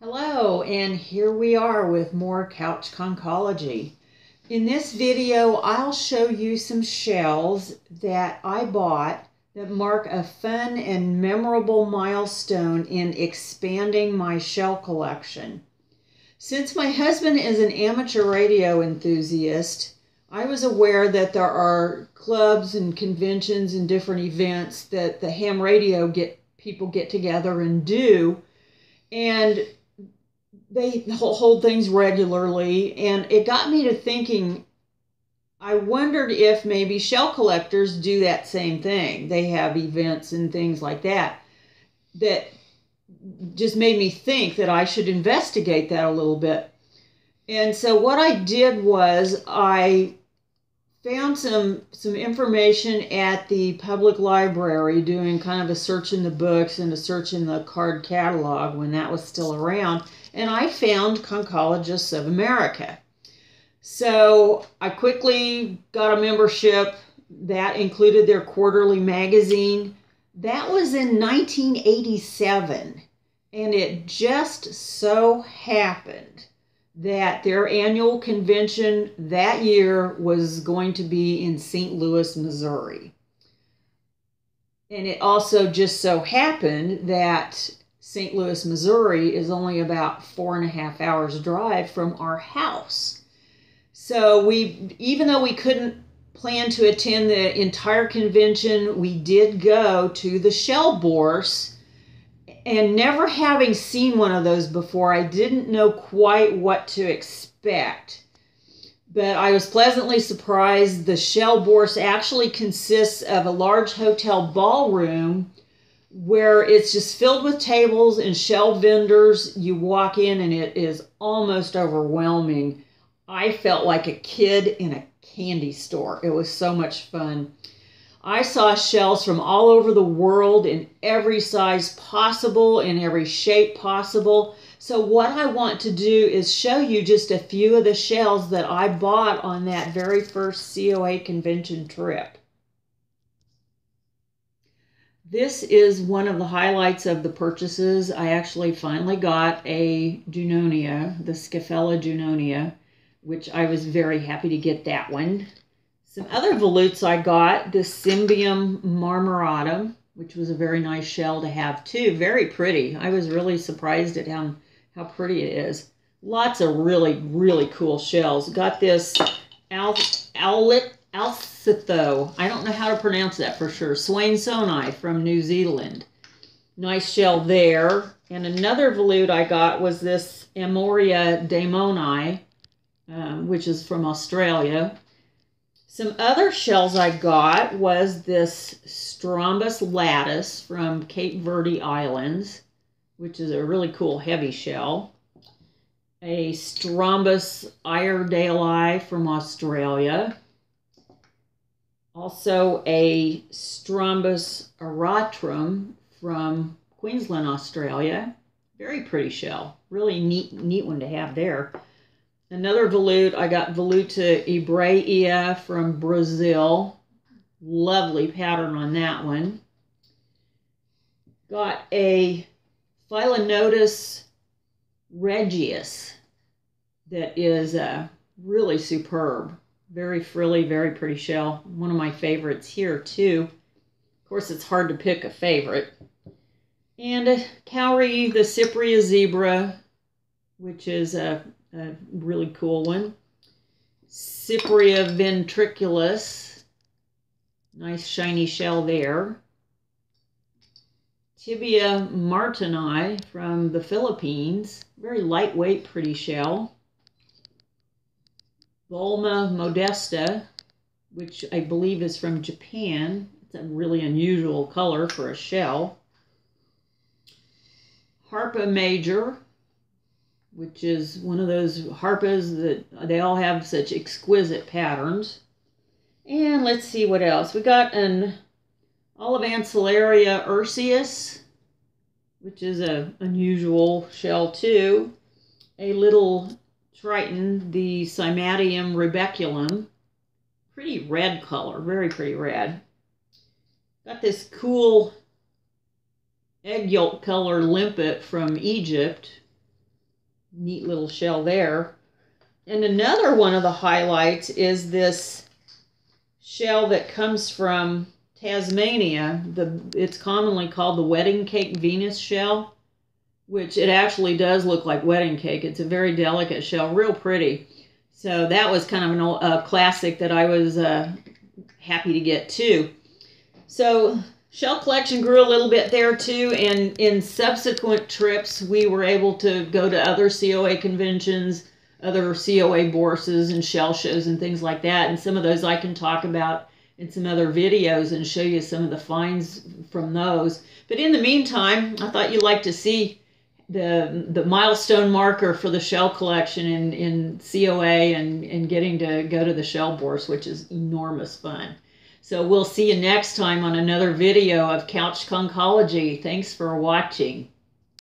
Hello, and here we are with more couch conchology. In this video, I'll show you some shells that I bought that mark a fun and memorable milestone in expanding my shell collection. Since my husband is an amateur radio enthusiast, I was aware that there are clubs and conventions and different events that the ham radio people get together and do, and they hold things regularly, and it got me to thinking. I wondered if maybe shell collectors do that same thing. They have events and things like that just made me think that I should investigate that a little bit. And so what I did was I found some information at the public library, doing kind of a search in the books and a search in the card catalog when that was still around, and I found Conchologists of America. So I quickly got a membership that included their quarterly magazine. That was in 1987, and it just so happened that their annual convention that year was going to be in St. Louis, Missouri. And it also just so happened that St. Louis, Missouri is only about 4.5 hours drive from our house. So even though we couldn't plan to attend the entire convention, we did go to the shell Bourse. And never having seen one of those before, I didn't know quite what to expect. But I was pleasantly surprised. The shell Bourse actually consists of a large hotel ballroom where it's just filled with tables and shell vendors. You walk in and it is almost overwhelming. I felt like a kid in a candy store. It was so much fun. I saw shells from all over the world in every size possible, in every shape possible. So what I want to do is show you just a few of the shells that I bought on that very first COA convention trip. This is one of the highlights of the purchases. I actually finally got a Junonia, the Scaphella Junonia, which I was very happy to get that one. Some other volutes I got, this Cymbium marmoratum, which was a very nice shell to have too. Very pretty. I was really surprised at how pretty it is. Lots of really, really cool shells. Got this Alcitho. I don't know how to pronounce that for sure. Swainsonii from New Zealand. Nice shell there. And another volute I got was this Amoria daemoni, which is from Australia. Some other shells I got was this Strombus lattice from Cape Verde Islands, which is a really cool heavy shell. A Strombus iredalei from Australia. Also a Strombus eratrum from Queensland, Australia. Very pretty shell. Really neat one to have there. Another volute, I got Voluta Ebraea from Brazil. Lovely pattern on that one. Got a Philanotus regius that is really superb. Very frilly, very pretty shell. One of my favorites here too. Of course, it's hard to pick a favorite. And a Cowrie, the Cypria zebra, which is a really cool one. Cypria ventriculus. Nice shiny shell there. Tibia martini from the Philippines. Very lightweight, pretty shell. Volma modesta, which I believe is from Japan. It's a really unusual color for a shell. Harpa major, which is one of those harpas that they all have such exquisite patterns. And let's see what else. We got an Olivancillaria urseus, which is an unusual shell too. A little Triton, the Cymatium rubeculum. Pretty red color, very pretty red. Got this cool egg yolk color limpet from Egypt. neat little shell there. And another one of the highlights is this shell that comes from Tasmania. It's commonly called the wedding cake Venus shell, which it actually does look like wedding cake. It's a very delicate shell, real pretty. So that was kind of a classic that I was happy to get too. So shell collection grew a little bit there too, and in subsequent trips we were able to go to other COA conventions, other COA bourses and shell shows and things like that, and some of those I can talk about in some other videos and show you some of the finds from those. But in the meantime, I thought you'd like to see the milestone marker for the shell collection in COA and getting to go to the shell bourse, which is enormous fun. So we'll see you next time on another video of Couch Conchology. Thanks for watching.